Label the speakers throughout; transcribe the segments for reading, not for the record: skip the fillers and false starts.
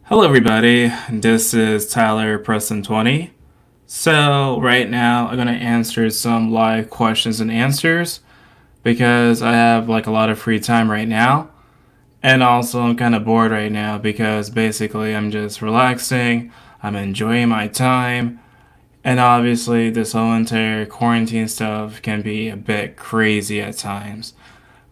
Speaker 1: Hello everybody, this is Tyler Preston 20. So right now I'm going to answer some live questions and answers because I have like a lot of free time right now. And also I'm kind of bored right now because basically I'm just relaxing, I'm enjoying my time, and obviously this whole entire quarantine stuff can be a bit crazy at times.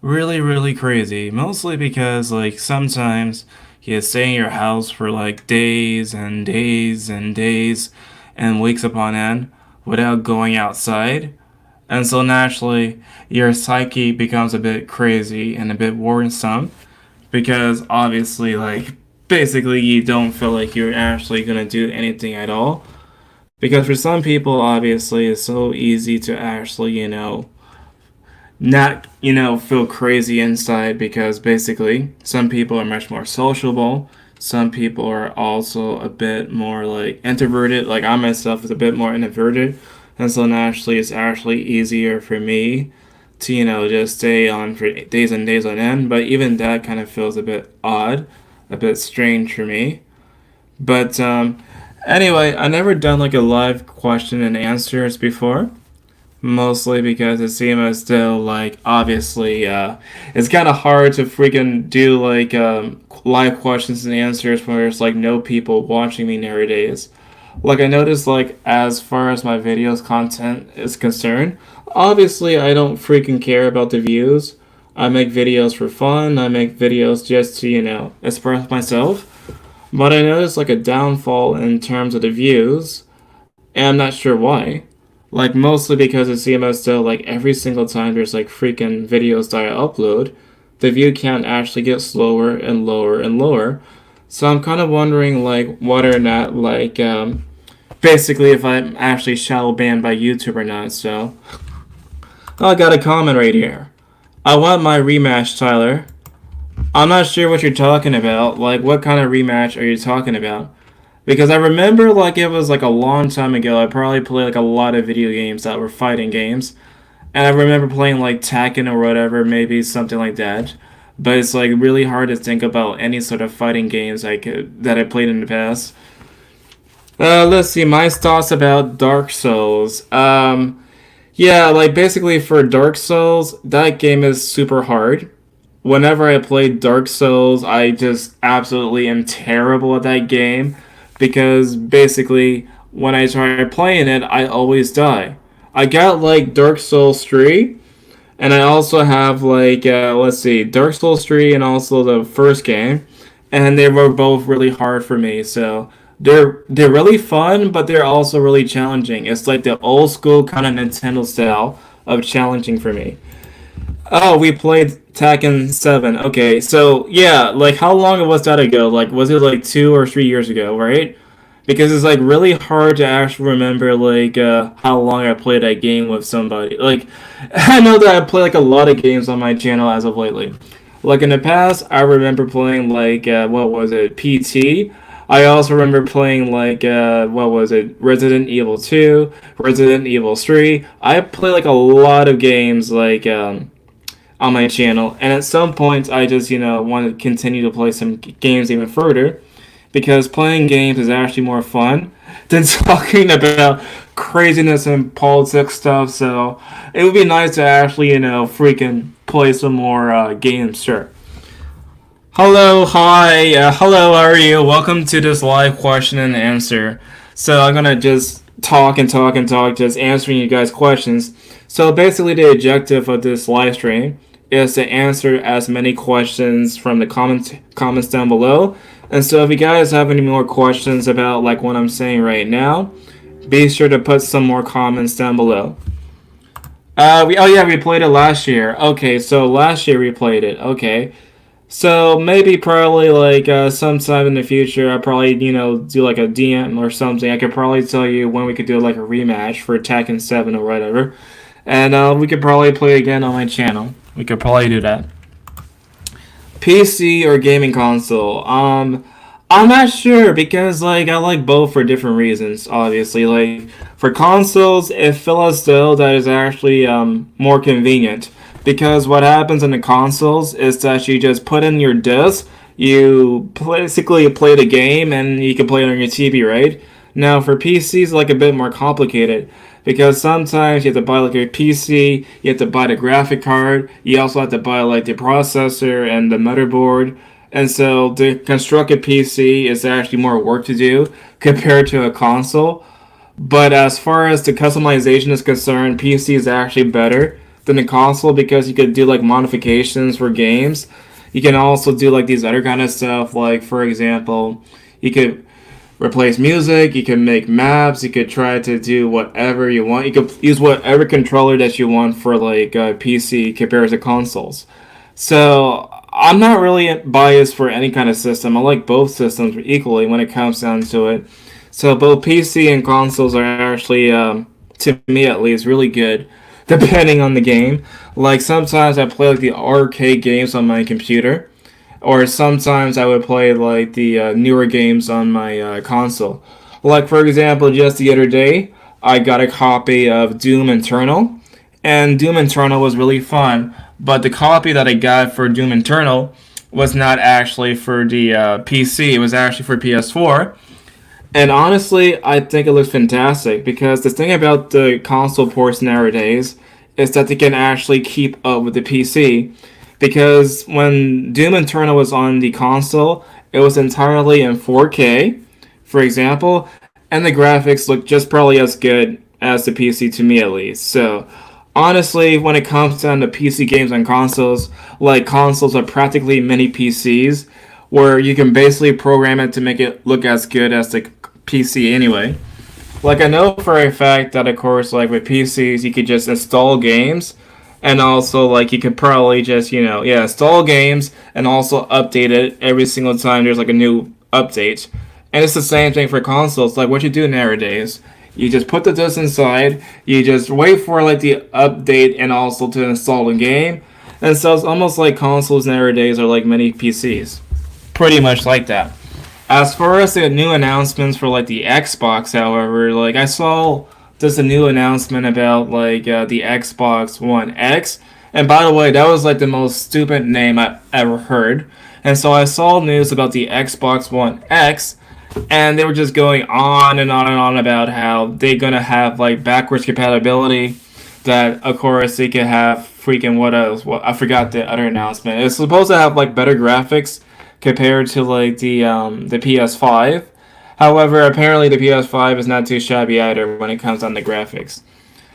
Speaker 1: Really crazy. Mostly because like sometimes you stay in your house for like days and days and days and weeks upon end without going outside. And so naturally your psyche becomes a bit crazy and a bit worrisome because obviously like basically you don't feel like you're actually gonna do anything at all. Because for some people obviously it's so easy to actually, not feel crazy inside because basically some people are much more sociable, some people are also a bit more like introverted, like I myself is a bit more introverted, and so naturally it's actually easier for me to just stay on for days and days on end, but even that kind of feels a bit odd, a bit strange for me. But anyway, I never done like a live question and answers before, mostly because it seems still like obviously it's kind of hard to freaking do like live questions and answers when there's like no people watching me nowadays. Like I noticed like as far as my videos content is concerned, obviously I don't freaking care about the views. I make videos for fun. I make videos just to express myself. But I noticed like a downfall in terms of the views, and I'm not sure why. Like mostly because it seems still like every single time there's like freaking videos that I upload, the view count actually gets slower and lower and lower. So I'm kind of wondering like whether or not like basically if I'm actually shadow banned by YouTube or not. So oh, I got a comment right here. I want my rematch, Tyler. I'm not sure what you're talking about. Like what kind of rematch are you talking about? Because I remember like it was like a long time ago. I probably played like a lot of video games that were fighting games. And I remember playing like Tekken or whatever, maybe something like that. But it's like really hard to think about any sort of fighting games that I played in the past. Let's see, my thoughts about Dark Souls. Yeah, like basically for Dark Souls, that game is super hard. Whenever I play Dark Souls, I just absolutely am terrible at that game because basically when I try playing it, I always die. I got like Dark Souls 3, and I also have like let's see, Dark Souls 3 and also the first game, and they were both really hard for me. So they're really fun, but they're also really challenging. It's like the old school kind of Nintendo style of challenging for me. Oh, we played Tekken 7. Okay, so yeah, like how long was that ago? Like was it like 2 or 3 years ago, right? Because it's like really hard to actually remember like how long I played that game with somebody. Like I know that I play like a lot of games on my channel as of lately. Like in the past, I remember playing like what was it, PT. I also remember playing like what was it, Resident Evil 2, Resident Evil 3. I play like a lot of games like on my channel, and at some point I just want to continue to play some games even further because playing games is actually more fun than talking about craziness and politics stuff. So it would be nice to actually freaking play some more games. Sure. Hello, hi, hello, how are you? Welcome to this live question and answer. So I'm gonna just talk and talk and talk, just answering you guys' questions. So basically, the objective of this live stream is to answer as many questions from the comments down below. And so if you guys have any more questions about like what I'm saying right now, be sure to put some more comments down below. We played it last year. Okay, so last year we played it. Okay. So maybe probably like sometime in the future, I'll probably do like a DM or something. I could probably tell you when we could do like a rematch for Tekken 7 or whatever, and we could probably play again on my channel. We could probably do that. PC or gaming console? I'm not sure because like I like both for different reasons. Obviously, like for consoles, it feels as though that is actually more convenient because what happens in the consoles is that you just put in your disc, You basically play the game and you can play it on your TV, right? Now for PCs, like a bit more complicated because sometimes you have to buy like a PC, you have to buy the graphic card, you also have to buy like the processor and the motherboard. And so to construct a PC is actually more work to do compared to a console. But as far as the customization is concerned, PC is actually better than the console because you could do like modifications for games. You can also do like these other kind of stuff, like for example, you could replace music, you can make maps, you could try to do whatever you want. You could use whatever controller that you want for like PC compared to consoles. So I'm not really biased for any kind of system. I like both systems equally when it comes down to it. So both PC and consoles are actually, to me at least, really good, depending on the game. Like sometimes I play like the arcade games on my computer, or sometimes I would play like the newer games on my console. Like for example, just the other day, I got a copy of Doom Eternal, and Doom Eternal was really fun. But the copy that I got for Doom Eternal was not actually for the PC. It was actually for PS4. And honestly, I think it looks fantastic because the thing about the console ports nowadays is that they can actually keep up with the PC. Because when Doom Eternal was on the console, it was entirely in 4K, for example, and the graphics look just probably as good as the PC to me at least. So honestly, when it comes down to PC games and consoles, like consoles are practically mini PCs, where you can basically program it to make it look as good as the PC anyway. Like I know for a fact that of course like with PCs you could just install games and also like you could probably just, install games and also update it every single time there's like a new update. And it's the same thing for consoles. Like what you do nowadays, you just put the disc inside, you just wait for like the update and also to install the game. And so it's almost like consoles nowadays are like mini PCs. Pretty much like that. As far as the new announcements for like the Xbox, however, like I saw just a new announcement about like the Xbox One X, and by the way, that was like the most stupid name I've ever heard. And so I saw news about the Xbox One X, and they were just going on and on and on about how they're gonna have like backwards compatibility. That of course they could have freaking what else? Well, I forgot the other announcement. It's supposed to have like better graphics compared to like the PS5. However, apparently the PS5 is not too shabby either when it comes on the graphics.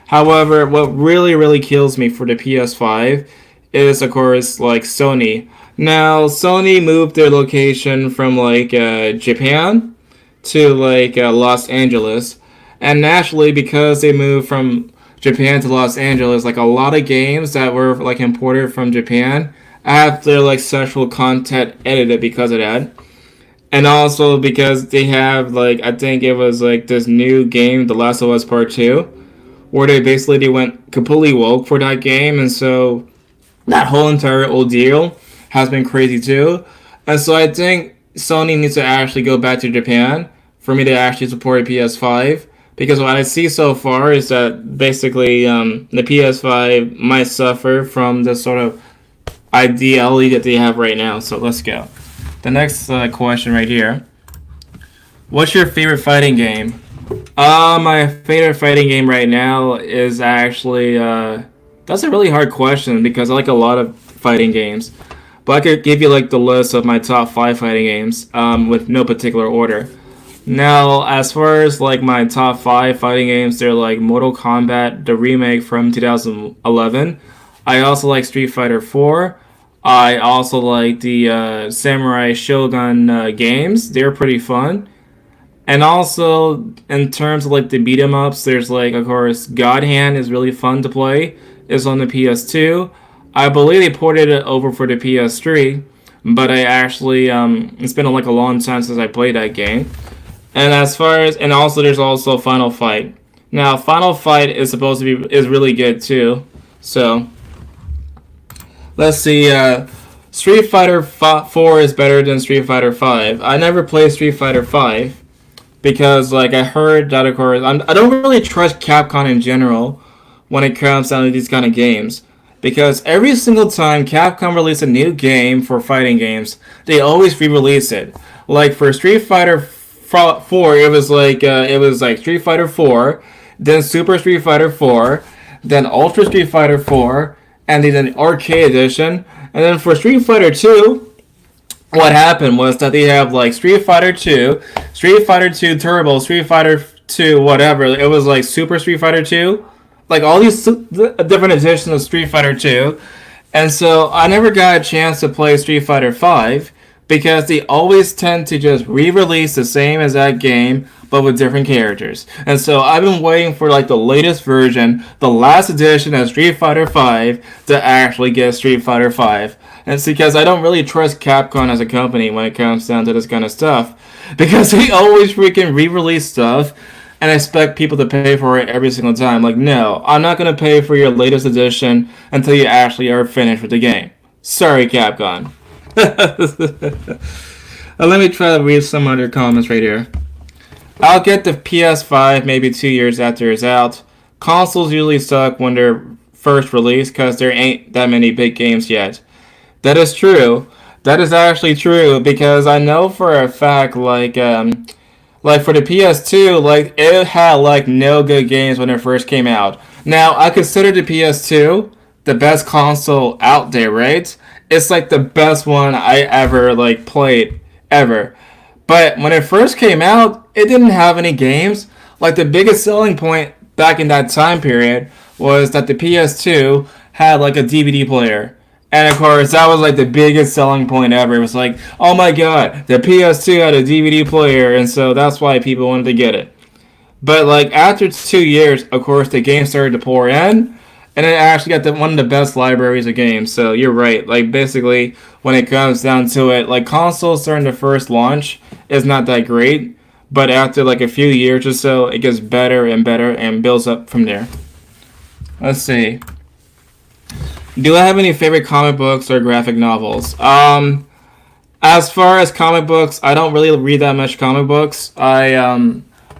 Speaker 1: However, what really kills me for the PS5 is of course like Sony. Now Sony moved their location from like Japan to like Los Angeles, and naturally because they moved from Japan to Los Angeles, like a lot of games that were like imported from Japan have their like sexual content edited because of that. And also because they have like I think it was like this new game, The Last of Us Part 2, where they went completely woke for that game, and so that whole entire ordeal has been crazy too. And so I think Sony needs to actually go back to Japan for me to actually support a PS5. Because what I see so far is that basically the PS5 might suffer from the sort of ideology that they have right now. So let's go. The next question right here. What's your favorite fighting game? My favorite fighting game right now is actually... that's a really hard question because I like a lot of fighting games. But I could give you like the list of my top 5 fighting games with no particular order. Now, as far as like my top 5 fighting games, they're like Mortal Kombat, the remake from 2011. I also like Street Fighter 4. I also like the Samurai Shogun games. They're pretty fun. And also, in terms of like the beat 'em ups, there's like, of course, God Hand is really fun to play. It's on the PS2. I believe they ported it over for the PS3, but I actually it's been like a long time since I played that game. And and also there's also Final Fight. Now Final Fight is supposed to be is really good too. So let's see. Street Fighter 4 is better than Street Fighter 5. I never played Street Fighter 5 because like I heard that of course I don't really trust Capcom in general when it comes down to these kind of games. because every single time Capcom released a new game for fighting games, they always re-release it. Like for Street Fighter 4, it was like Street Fighter 4, then Super Street Fighter 4, then Ultra Street Fighter 4, and then Arcade Edition. And then for Street Fighter 2, what happened was that they have like Street Fighter 2, Street Fighter 2 Turbo, Street Fighter 2 whatever. It was like Super Street Fighter 2, like all these different editions of Street Fighter 2. And so I never got a chance to play Street Fighter 5 because they always tend to just re-release the same exact game but with different characters. And so I've been waiting for like the latest version, the last edition of Street Fighter 5 to actually get Street Fighter 5. And it's because I don't really trust Capcom as a company when it comes down to this kind of stuff, because they always freaking re-release stuff and expect people to pay for it every single time. Like, no, I'm not going to pay for your latest edition until you actually are finished with the game. Sorry, Capcom. Let me try to read some other comments right here. I'll get the PS5 maybe 2 years after it's out. Consoles usually suck when they're first released because there ain't that many big games yet. That is true. That is actually true, because I know for a fact, like for the PS2, like it had like no good games when it first came out. Now I consider the PS2 the best console out there, right? It's like the best one I ever like played ever. But when it first came out, it didn't have any games. Like the biggest selling point back in that time period was that the PS2 had like a DVD player. And of course, that was like the biggest selling point ever. It was like, oh my god, the PS2 had a DVD player, and so that's why people wanted to get it. But like after 2 years, of course, the game started to pour in, and it actually got one of the best libraries of games. So you're right. Like basically, when it comes down to it, like consoles during the first launch is not that great, but after like a few years or so, it gets better and better and builds up from there. Let's see. Do I have any favorite comic books or graphic novels? As far as comic books, I don't really read that much comic books. I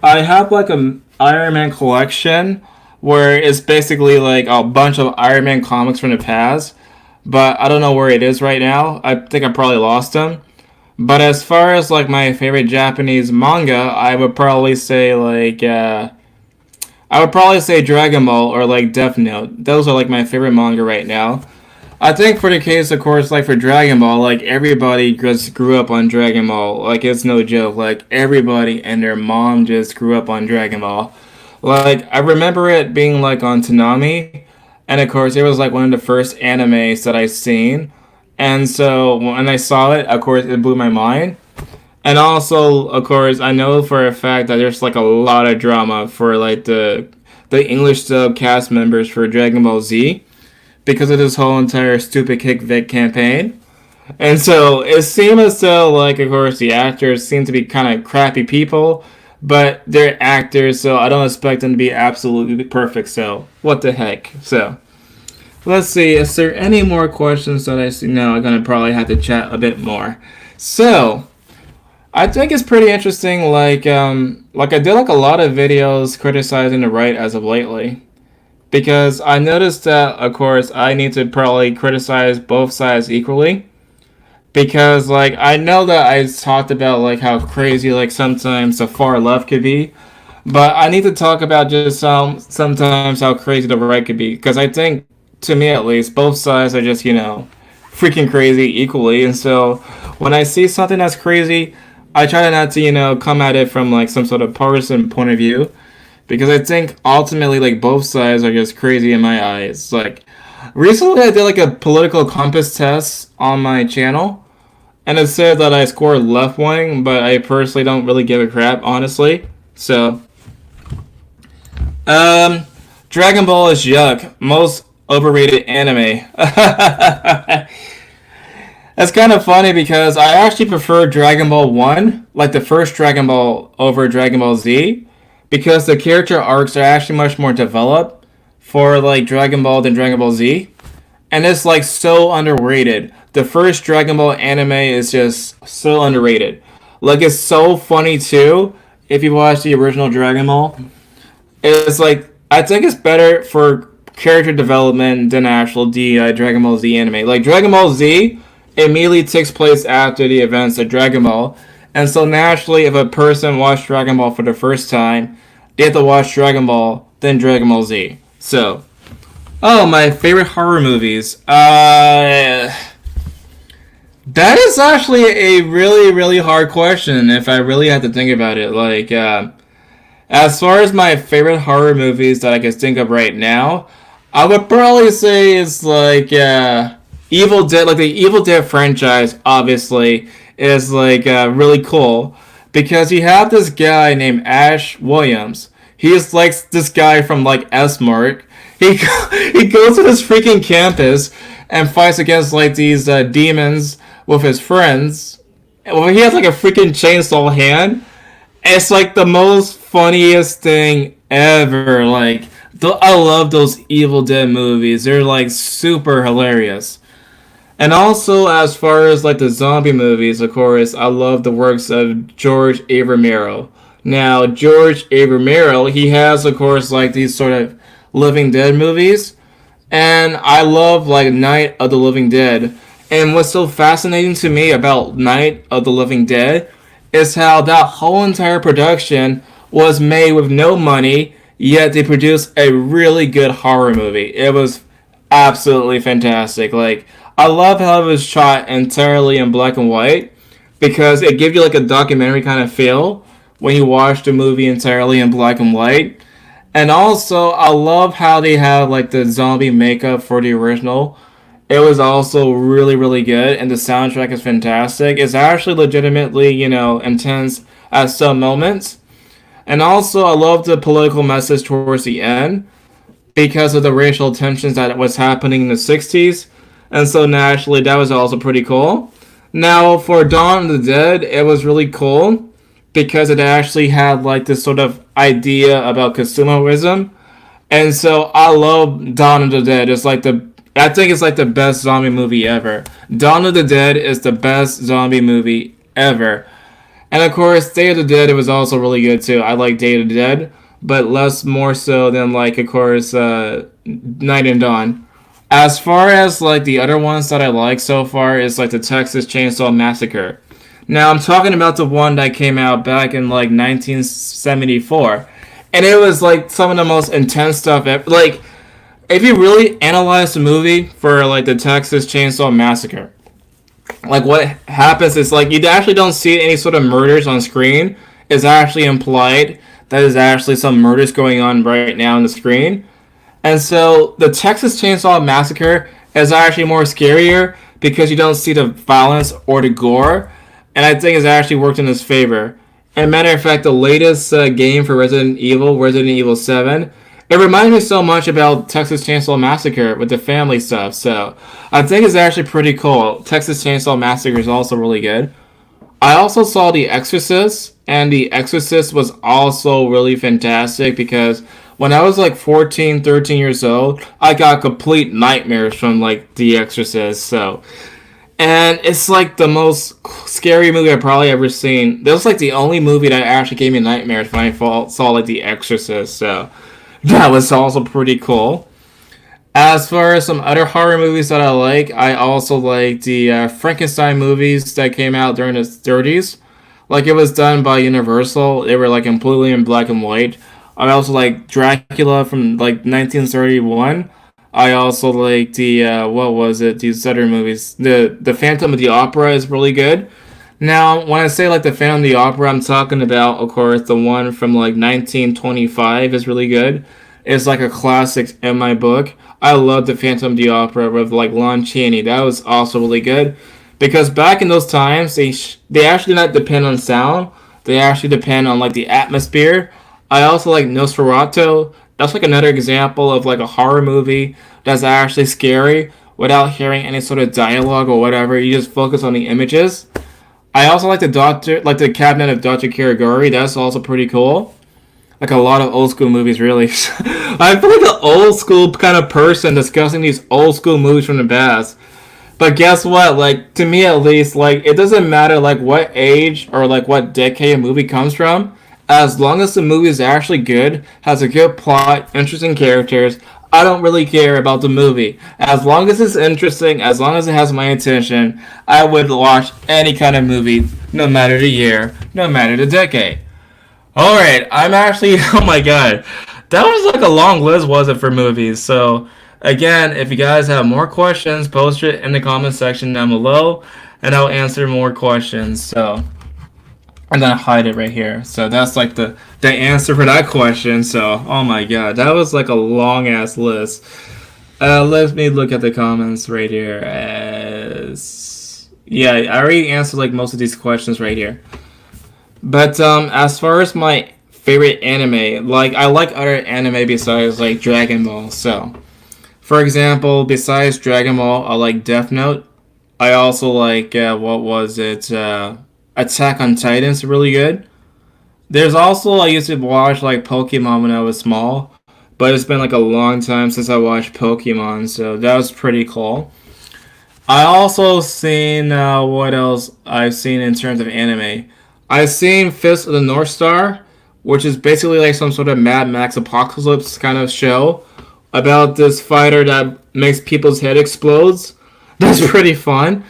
Speaker 1: have like a Iron Man collection where it's basically like a bunch of Iron Man comics from the past, but I don't know where it is right now. I think I probably lost them. But as far as like my favorite Japanese manga, I would probably say Dragon Ball or like Death Note. Those are like my favorite manga right now. I think for the case, of course, like for Dragon Ball, like everybody just grew up on Dragon Ball. Like it's no joke. Like everybody and their mom just grew up on Dragon Ball. Like I remember it being like on Toonami, and of course it was like one of the first animes that I seen. And so when I saw it, of course, it blew my mind. And also, of course, I know for a fact that there's like a lot of drama for like the English sub cast members for Dragon Ball Z because of this whole entire stupid kick Vic campaign. And so it seemed as though, like, of course, the actors seem to be kind of crappy people, but they're actors, so I don't expect them to be absolutely perfect. So what the heck? So let's see. Is there any more questions that I see? No, I'm gonna probably have to chat a bit more. So I think it's pretty interesting. Like I did like a lot of videos criticizing the right as of lately, because I noticed that, of course, I need to probably criticize both sides equally, because like I know that I talked about like how crazy like sometimes the far left could be, but I need to talk about just sometimes how crazy the right could be, because I think, to me at least, both sides are just freaking crazy equally. And so when I see something that's crazy, I try not to, come at it from like some sort of partisan point of view, because I think ultimately like both sides are just crazy in my eyes. Like recently I did like a political compass test on my channel, and it said that I scored left wing, but I personally don't really give a crap, honestly. So Dragon Ball is YUCK, most overrated anime. That's kind of funny because I actually prefer Dragon Ball 1, like the first Dragon Ball, over Dragon Ball Z, because the character arcs are actually much more developed for like Dragon Ball than Dragon Ball Z. And it's like so underrated. The first Dragon Ball anime is just so underrated. Like it's so funny too. If you watch the original Dragon Ball, it's like, I think it's better for character development than actual Dragon Ball Z anime. Like Dragon Ball Z immediately takes place after the events of Dragon Ball, and so naturally, if a person watched Dragon Ball for the first time, they have to watch Dragon Ball, then Dragon Ball Z. So, oh, my favorite horror movies. That is actually a really, really hard question if I really had to think about it. Like, as far as my favorite horror movies that I can think of right now, I would probably say it's like, Evil Dead, like the Evil Dead franchise, obviously, is like really cool because you have this guy named Ash Williams. He is like this guy from like S-Mark. He goes to this freaking campus and fights against like these demons with his friends. Well, he has like a freaking chainsaw hand. It's like the most funniest thing ever. Like I love those Evil Dead movies. They're like super hilarious. And also, as far as like the zombie movies, of course, I love the works of George A. Romero. Now, George A. Romero, he has, of course, like these sort of Living Dead movies, and I love like Night of the Living Dead. And what's so fascinating to me about Night of the Living Dead is how that whole entire production was made with no money, yet they produced a really good horror movie. It was absolutely fantastic. Like, I love how it was shot entirely in black and white because it gives you like a documentary kind of feel when you watch the movie entirely in black and white. And also, I love how they have like the zombie makeup for the original. It was also really, really good, and the soundtrack is fantastic. It's actually legitimately, intense at some moments. And also, I love the political message towards the end because of the racial tensions that was happening in the 60s. And so naturally, that was also pretty cool. Now, for Dawn of the Dead, it was really cool because it actually had like this sort of idea about consumerism. And so I love Dawn of the Dead. I think it's like the best zombie movie ever. Dawn of the Dead is the best zombie movie ever. And of course, Day of the Dead, it was also really good too. I like Day of the Dead, but less more so than like, of course, Night and Dawn. As far as like the other ones that I like so far is like the Texas Chainsaw Massacre. Now I'm talking about the one that came out back in like 1974, and it was like some of the most intense stuff ever. Like, if you really analyze the movie for like the Texas Chainsaw Massacre, like what happens is like you actually don't see any sort of murders on screen. It's actually implied that there's actually some murders going on right now on the screen. And so the Texas Chainsaw Massacre is actually more scarier because you don't see the violence or the gore. And I think it's actually worked in his favor. And matter of fact, the latest game for Resident Evil 7, it reminds me so much about Texas Chainsaw Massacre with the family stuff. So I think it's actually pretty cool. Texas Chainsaw Massacre is also really good. I also saw The Exorcist, and The Exorcist was also really fantastic because when I was like 14, 13 years old, I got complete nightmares from like The Exorcist. So, and it's like the most scary movie I've probably ever seen. That was like the only movie that actually gave me nightmares when I saw like The Exorcist. So that was also pretty cool. As far as some other horror movies that I like, I also like the Frankenstein movies that came out during the 30s. Like it was done by Universal. They were like completely in black and white. I also like Dracula from like 1931. I also like the these other movies. The Phantom of the Opera is really good. Now, when I say like the Phantom of the Opera, I'm talking about, of course, the one from like 1925 is really good. It's like a classic in my book. I love the Phantom of the Opera with like Lon Chaney. That was also really good because back in those times, they actually not depend on sound. They actually depend on like the atmosphere. I also like Nosferatu. That's like another example of like a horror movie that's actually scary without hearing any sort of dialogue or whatever. You just focus on the images. I also like the Cabinet of Dr. Caligari. That's also pretty cool. Like a lot of old school movies, really. I feel like an old school kind of person discussing these old school movies from the past. But guess what? Like, to me at least, like, it doesn't matter like what age or like what decade a movie comes from. As long as the movie is actually good, has a good plot, interesting characters, I don't really care about the movie. As long as it's interesting, as long as it has my attention, I would watch any kind of movie, no matter the year, no matter the decade. Alright, I'm actually, oh my god. That was like a long list, was it, for movies? So, again, if you guys have more questions, post it in the comment section down below, and I'll answer more questions. So, I'm gonna hide it right here. So that's like the answer for that question. So, oh my god, that was like a long ass list. Let me look at the comments right here. Yeah, I already answered like most of these questions right here. But as far as my favorite anime, like I like other anime besides like Dragon Ball. So, for example, besides Dragon Ball, I like Death Note. I also like what was it? Attack on Titan's really good. There's also I used to watch like Pokemon when I was small, but it's been like a long time since I watched Pokemon, so that was pretty cool. I also seen what else I've seen in terms of anime. I've seen Fist of the North Star, which is basically like some sort of Mad Max apocalypse kind of show about this fighter that makes people's head explodes. That's pretty fun.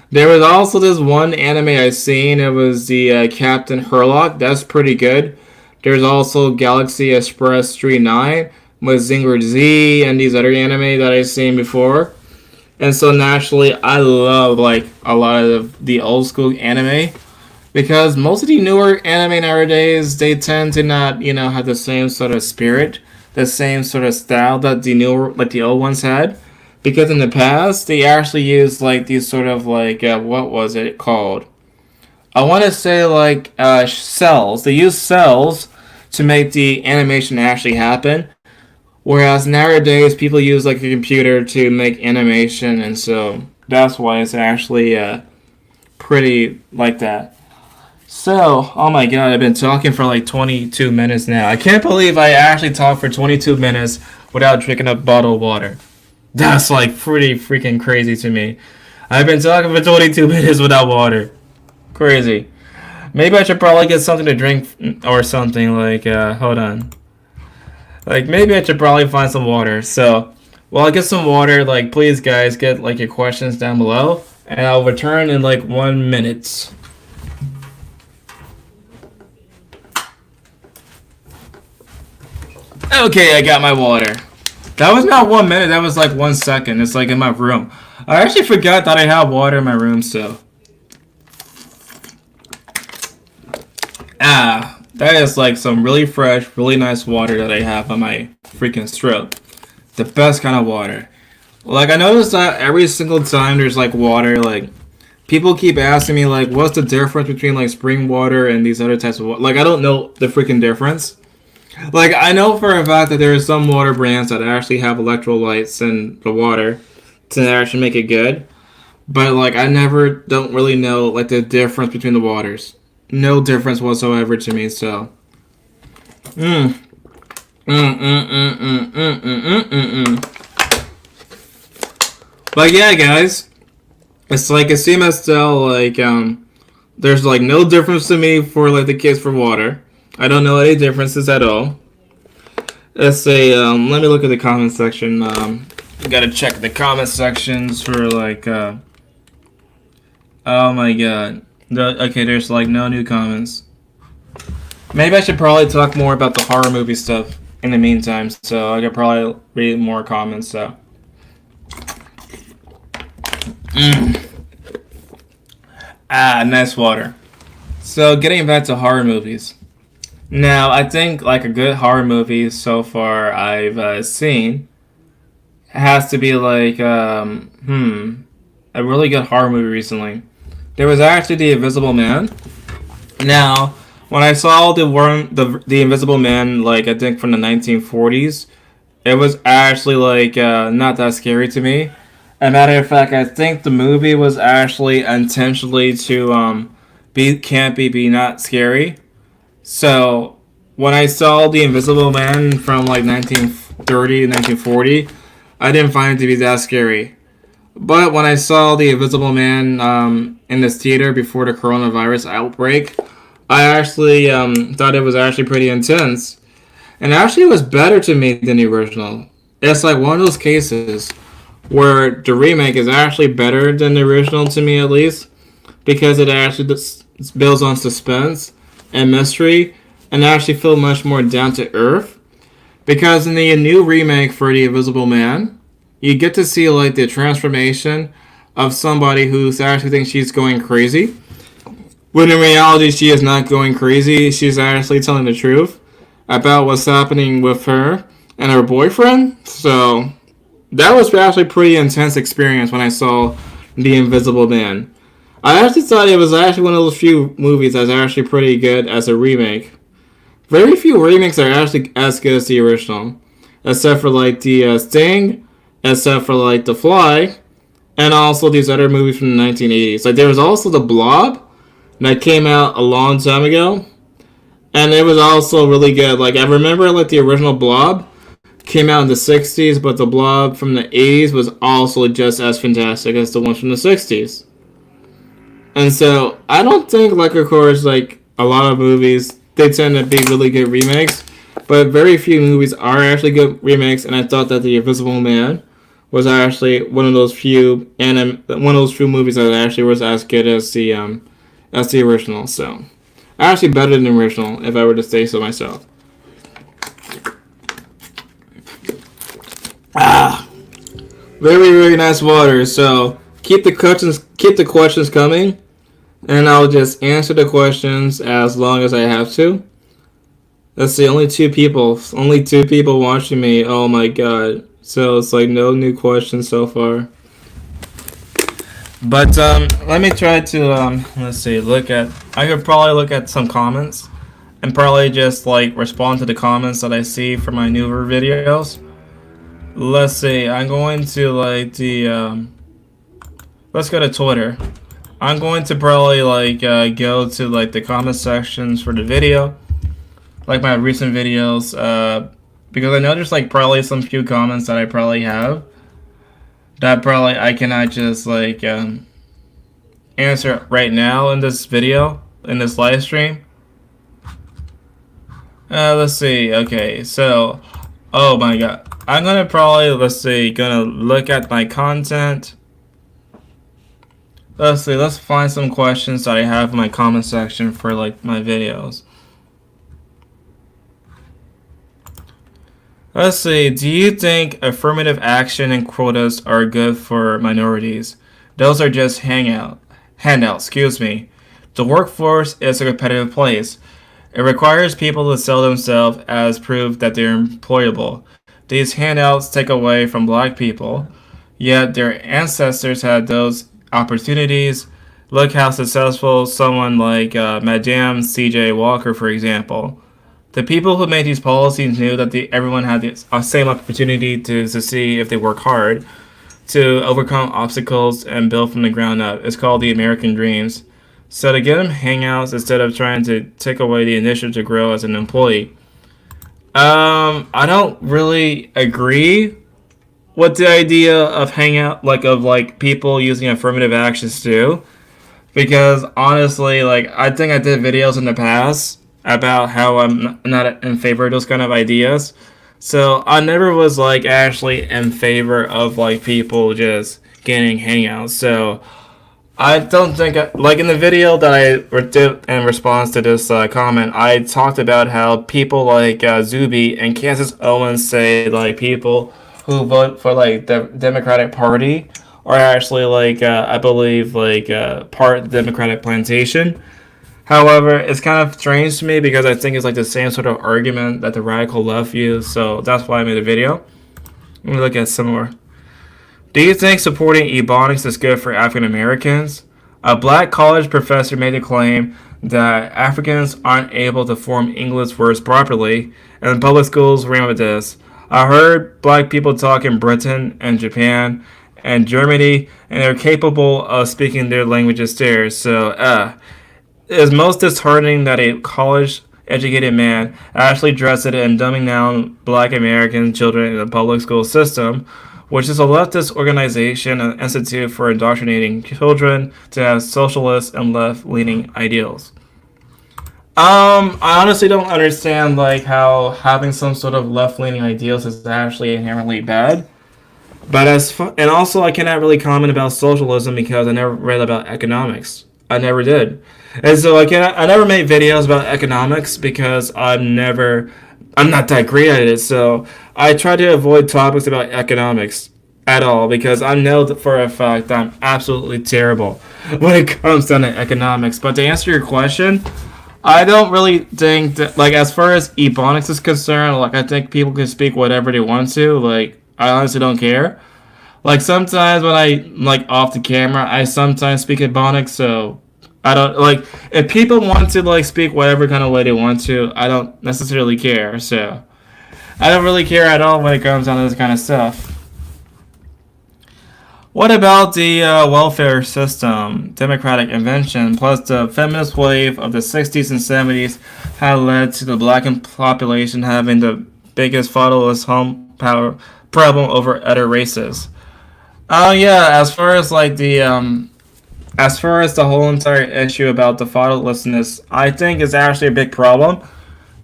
Speaker 1: There was also this one anime I seen. It was the Captain Herlock. That's pretty good. There's also Galaxy Express 39 with Zinger Z and these other anime that I've seen before. And so naturally, I love like a lot of the old school anime because most of the newer anime nowadays they tend to not have the same sort of spirit, the same sort of style that the newer like the old ones had. Because in the past, they actually used like these sort of like what was it called? I want to say like cells. They used cells to make the animation actually happen. Whereas nowadays, people use like a computer to make animation, and so that's why it's actually pretty like that. So, oh my god, I've been talking for like 22 minutes now. I can't believe I actually talked for 22 minutes without drinking a bottle of water. That's like pretty freaking crazy to me. I've been talking for 22 minutes without water. Crazy. Maybe I should probably get something to drink or something like, hold on. Like, maybe I should probably find some water. So, while I get some water, like, please guys, get like your questions down below. And I'll return in like 1 minute. Okay, I got my water. That was not 1 minute, that was like 1 second. It's like in my room. I actually forgot that I have water in my room, so. That is like some really fresh, really nice water that I have on my freaking throat. The best kind of water. Like, I noticed that every single time there's like water, like, people keep asking me, like, what's the difference between like spring water and these other types of water? Like, I don't know the freaking difference. Like, I know for a fact that there are some water brands that actually have electrolytes in the water to actually make it good. But, like, I don't really know, like, the difference between the waters. No difference whatsoever to me, so. But yeah, guys. It's like a seems like, there's, like, no difference to me for, like, the case for water. I don't know any differences at all. Let's say, let me look at the comment section. Gotta check the comment sections for like, oh my god. Okay, there's like no new comments. Maybe I should probably talk more about the horror movie stuff in the meantime, so I could probably read more comments, so. Nice water. So, getting back to horror movies. Now, I think like a good horror movie so far I've seen has to be like a really good horror movie recently. There was actually The Invisible Man. Now, when I saw the Invisible Man, like I think from the 1940s, it was actually like not that scary to me. As a matter of fact, I think the movie was actually intentionally to be campy, be not scary. So, when I saw The Invisible Man from like 1930, 1940, I didn't find it to be that scary. But when I saw The Invisible Man in this theater before the coronavirus outbreak, I actually thought it was actually pretty intense. And actually it was better to me than the original. it's like one of those cases where the remake is actually better than the original to me, at least, because it actually builds on suspense and mystery and actually feel much more down to earth. Because in the new remake for The Invisible Man, you get to see like the transformation of somebody who actually thinks she's going crazy, when in reality she is not going crazy. She's actually telling the truth about what's happening with her and her boyfriend. So that was actually a pretty intense experience when I saw The Invisible Man. I actually thought it was actually one of those few movies that's actually pretty good as a remake. Very few remakes are actually as good as the original, except for like the Sting, except for like The Fly, and also these other movies from the 1980s. Like there was also The Blob that came out a long time ago, and it was also really good. Like I remember like the original Blob came out in the 60s, but the Blob from the 80s was also just as fantastic as the one from the 60s. And so I don't think, like, of course, like a lot of movies, they tend to be really good remakes, but very few movies are actually good remakes. And I thought that The Invisible Man was actually one of those few movies that actually was as good as the original. So actually better than the original, if I were to say so myself. Very, very nice water. So keep the questions coming, and I'll just answer the questions as long as I have to. Let's see, only two people watching me. Oh my god. So it's like no new questions so far. But let me try to let's see, I could probably look at some comments and probably just like respond to the comments that I see for my newer videos. Let's see, I'm going to like let's go to Twitter. I'm going to probably like go to like the comment sections for the video, like my recent videos, because I know there's like probably some few comments that I probably have that probably I cannot just like answer right now in this video, in this live stream. Let's see. Okay, so oh my god, I'm gonna probably gonna look at my content. Let's see, let's find some questions that I have in my comment section for like my videos. Let's see, do you think affirmative action and quotas are good for minorities? Those are just handouts, excuse me. The workforce is a competitive place. It requires people to sell themselves as proof that they're employable. These handouts take away from black people, yet their ancestors had those opportunities. Look how successful someone like Madame C.J. Walker, for example. The people who made these policies knew that everyone had the same opportunity to succeed if they work hard, to overcome obstacles and build from the ground up. It's called the American Dreams. So to give them hangouts instead of trying to take away the initiative to grow as an employee. I don't really agree with the idea of hangout, like people using affirmative actions too, because honestly, like I think I did videos in the past about how I'm not in favor of those kind of ideas. So I never was like actually in favor of like people just getting hangouts. So I don't think, like in the video that I did in response to this comment, I talked about how people like Zuby and Kansas Owens say like people who vote for like the Democratic Party are actually like I believe like part of the Democratic plantation. However, it's kind of strange to me because I think it's like the same sort of argument that the radical left use. So that's why I made a video. Let me look at some more. Do you think supporting Ebonics is good for African Americans? A black college professor made a claim that Africans aren't able to form English words properly, and public schools ran with this. I heard black people talk in Britain and Japan and Germany, and they're capable of speaking their languages there. So, it's most disheartening that a college-educated man actually dressed it in dumbing down black American children in the public school system, which is a leftist organization and institute for indoctrinating children to have socialist and left-leaning ideals. I honestly don't understand like how having some sort of left-leaning ideals is actually inherently bad. But and also I cannot really comment about socialism because I never read about economics. I never did, and so I never made videos about economics because I'm not that great at it. So I try to avoid topics about economics at all because I know that for a fact I'm absolutely terrible when it comes down to economics. But to answer your question, I don't really think that, like, as far as ebonics is concerned, like, I think people can speak whatever they want to. Like, I honestly don't care. Like, sometimes when I, like, off the camera, I sometimes speak ebonics, so I don't, like, if people want to, like, speak whatever kind of way they want to, I don't necessarily care, so. I don't really care at all when it comes down to this kind of stuff. What about the welfare system, democratic invention, plus the feminist wave of the 60s and 70s had led to the black population having the biggest fatherless home power problem over other races? Oh yeah, as far as the whole entire issue about the fatherlessness, I think is actually a big problem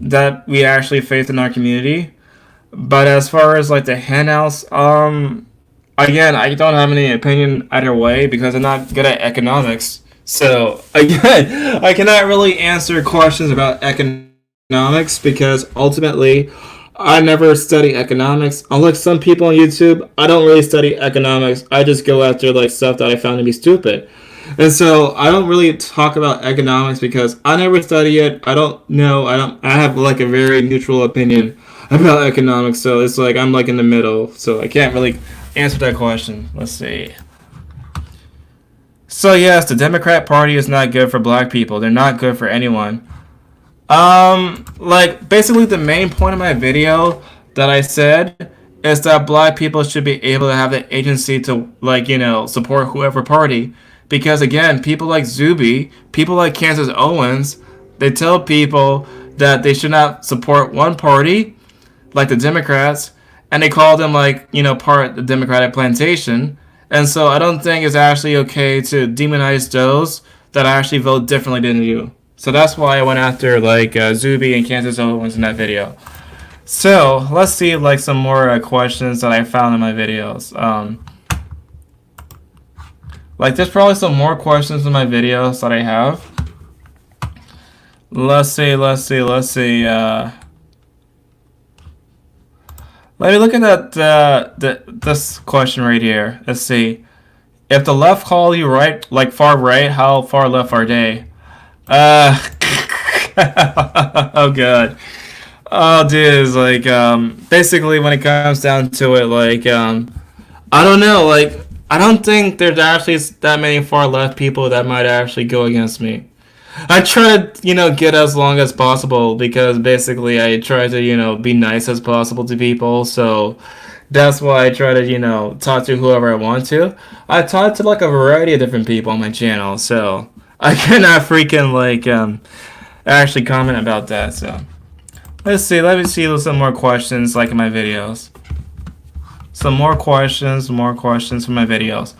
Speaker 1: that we actually face in our community. But as far as like the handouts, again, I don't have any opinion either way because I'm not good at economics. So again, I cannot really answer questions about economics because ultimately, I never study economics. Unlike some people on YouTube, I don't really study economics. I just go after like stuff that I found to be stupid. And so I don't really talk about economics because I never study it. I don't know. I have like a very neutral opinion about economics. So it's like I'm like in the middle. So I can't really answer that question. Let's see. So yes, the Democrat Party is not good for black people. They're not good for anyone. Like basically the main point of my video that I said is that black people should be able to have the agency to like, support whoever party. Because again, people like Zuby, people like Candace Owens, they tell people that they should not support one party, like the Democrats, and they call them like, part of the Democratic plantation. And so I don't think it's actually okay to demonize those that actually vote differently than you. So that's why I went after like Zuby and Candace Owens in that video. So let's see like some more questions that I found in my videos. Like there's probably some more questions in my videos that I have. Let's see. Let me look at this question right here. Let's see. If the left call you right, like far right, how far left are they? Oh god. Oh dude, it's like basically when it comes down to it, like I don't know, like I don't think there's actually that many far left people that might actually go against me. I try to, get as long as possible because basically I try to, be nice as possible to people. So that's why I try to, talk to whoever I want to. I talk to like a variety of different people on my channel. So I cannot freaking like actually comment about that. So let's see. Let me see some more questions like in my videos. Some more questions from my videos.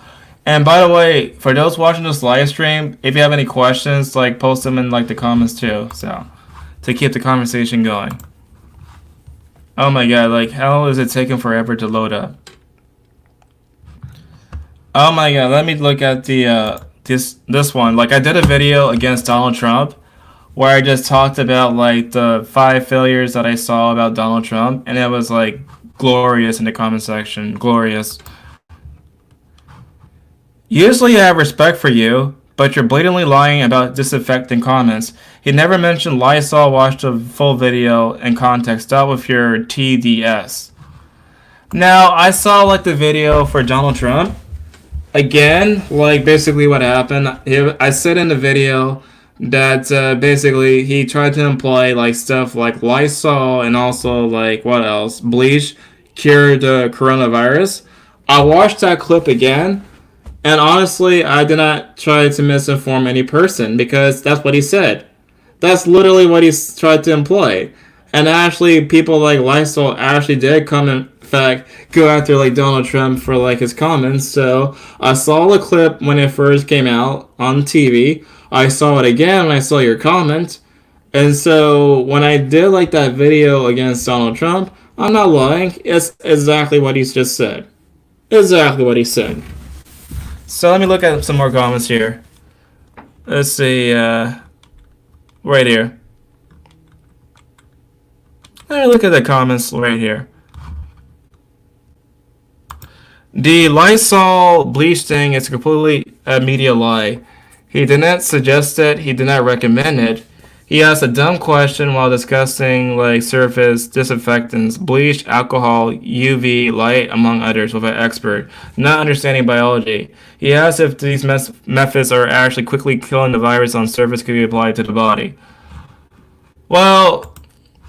Speaker 1: And by the way, for those watching this live stream, if you have any questions, like post them in like the comments too. So to keep the conversation going. Oh my god, like how is it taking forever to load up? Oh my god, let me look at the this one. Like I did a video against Donald Trump where I just talked about like the 5 failures that I saw about Donald Trump, and it was like glorious in the comment section. Glorious. Usually I have respect for you, but you're blatantly lying about disaffecting comments. He never mentioned Lysol. Watch the full video in context. Stop with your TDS. Now, I saw like the video for Donald Trump. Again, like basically what happened. I said in the video that basically he tried to imply like stuff like Lysol and also like what else? Bleach cured the coronavirus. I watched that clip again. And honestly, I did not try to misinform any person because that's what he said. That's literally what he tried to employ. And actually, people like Lysol actually did come in fact go after like Donald Trump for like his comments. So I saw the clip when it first came out on TV. I saw it again when I saw your comment. And so when I did like that video against Donald Trump, I'm not lying. It's exactly what he's just said. Exactly what he said. So let me look at some more comments here. Let's see, right here. Let me look at the comments right here. The Lysol bleach thing is completely a media lie. He did not suggest it. He did not recommend it. He asked a dumb question while discussing like surface disinfectants, bleach, alcohol, UV light, among others, with an expert, not understanding biology. He asked if these methods are actually quickly killing the virus on surface could be applied to the body. Well,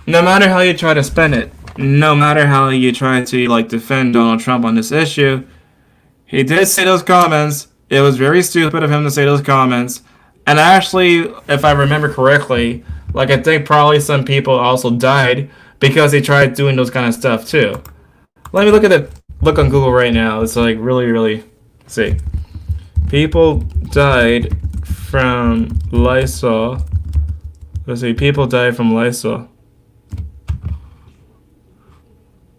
Speaker 1: no matter how you try to spin it, no matter how you try to like defend Donald Trump on this issue, he did say those comments. It was very stupid of him to say those comments. And actually, if I remember correctly, like I think probably some people also died because they tried doing those kind of stuff too. Let me look on Google right now. It's like really see. People died from Lysol. Let's see, people died from Lysol.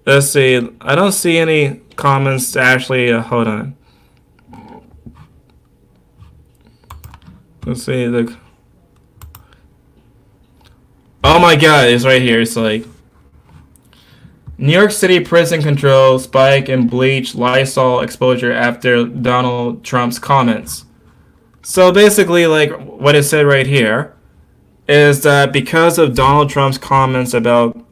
Speaker 1: Let's see, I don't see any comments to actually, hold on. Let's see, look. Oh my god, it's right here. It's like New York City prison control spike in bleach Lysol exposure after Donald Trump's comments. So basically, like what it said right here is that because of Donald Trump's comments about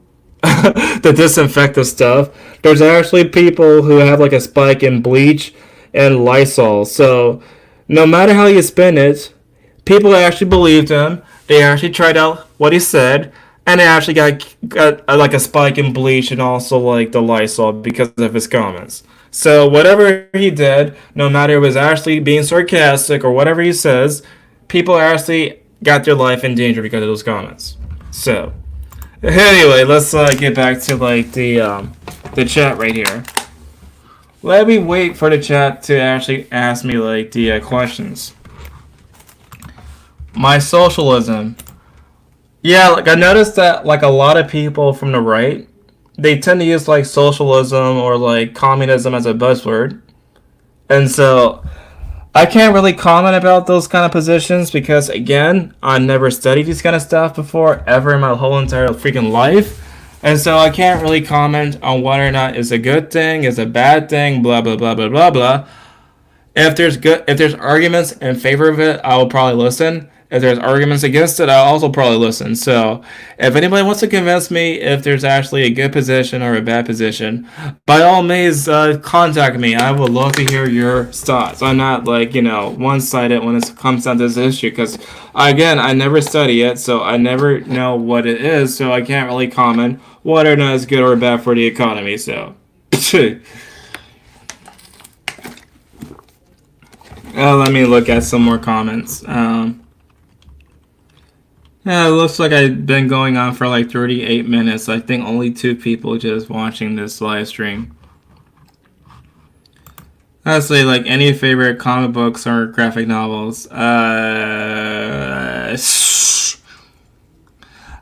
Speaker 1: the disinfectant stuff, there's actually people who have like a spike in bleach and Lysol. So no matter how you spin it, people actually believed him. They actually tried out what he said, and they actually got like a spike in bleach and also like the Lysol because of his comments. So whatever he did, no matter it was actually being sarcastic or whatever he says, people actually got their life in danger because of those comments. So anyway, let's get back to like the chat right here. Let me wait for the chat to actually ask me like the questions. My socialism. Yeah, like I noticed that like a lot of people from the right, they tend to use like socialism or like communism as a buzzword. And so I can't really comment about those kind of positions because again, I never studied these kind of stuff before ever in my whole entire freaking life. And so I can't really comment on whether or not it's a good thing, it's a bad thing, blah blah blah blah blah blah. If there's arguments in favor of it, I will probably listen. If there's arguments against it, I'll also probably listen. So if anybody wants to convince me if there's actually a good position or a bad position, by all means, contact me. I would love to hear your thoughts. I'm not like, one-sided when it comes down to this issue because, again, I never study it, so I never know what it is, so I can't really comment whether or not it's good or bad for the economy. So, let me look at some more comments. Yeah, it looks like I've been going on for like 38 minutes. I think only 2 people just watching this live stream. Honestly, like any favorite comic books or graphic novels? I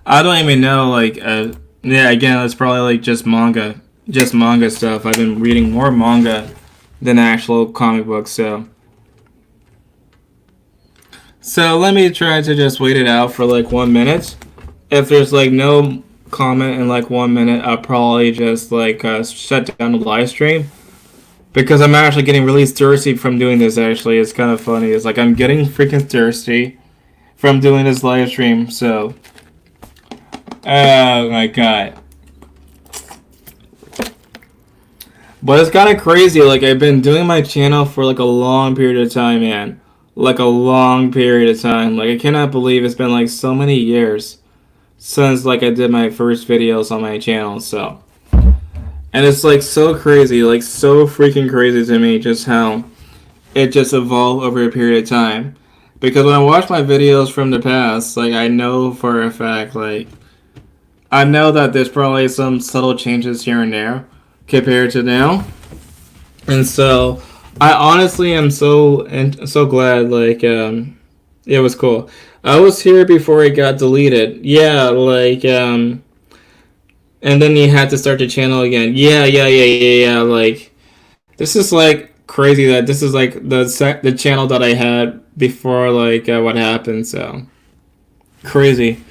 Speaker 1: don't even know. Like, yeah, again, it's probably like just manga stuff. I've been reading more manga than actual comic books, so. So let me try to just wait it out for like 1 minute. If there's like no comment in like 1 minute, I'll probably just like shut down the live stream. Because I'm actually getting really thirsty from doing this actually. It's kind of funny. It's like I'm getting freaking thirsty from doing this live stream. So, oh my god. But it's kind of crazy. Like I've been doing my channel for like a long period of time, man. Like a long period of time. Like I cannot believe it's been like so many years since like I did my first videos on my channel. So, and it's like so crazy, like so freaking crazy to me just how it just evolved over a period of time. Because when I watch my videos from the past, like I know for a fact, like I know that there's probably some subtle changes here and there compared to now. And so I honestly am so glad, like, it was cool. I was here before it got deleted. Yeah, like, and then you had to start the channel again. Yeah. Like, this is like crazy that this is like the channel that I had before like what happened. So crazy.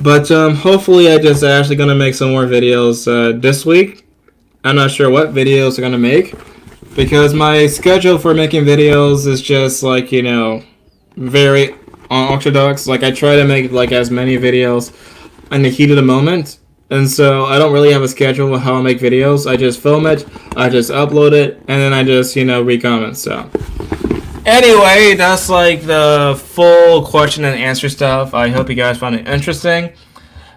Speaker 1: But hopefully I just actually gonna make some more videos this week. I'm not sure what videos I'm gonna make because my schedule for making videos is just like, you know, very unorthodox. Like I try to make like as many videos in the heat of the moment, and so I don't really have a schedule of how I make videos. I just film it, I just upload it, and then I just, you know, recomment. So anyway, that's like the full question and answer stuff. I hope you guys found it interesting.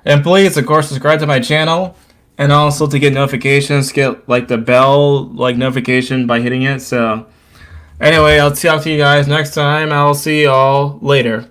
Speaker 1: And please, of course, subscribe to my channel. And also to get notifications, get like the bell like notification by hitting it. So anyway, I'll talk to you guys next time. I'll see y'all later.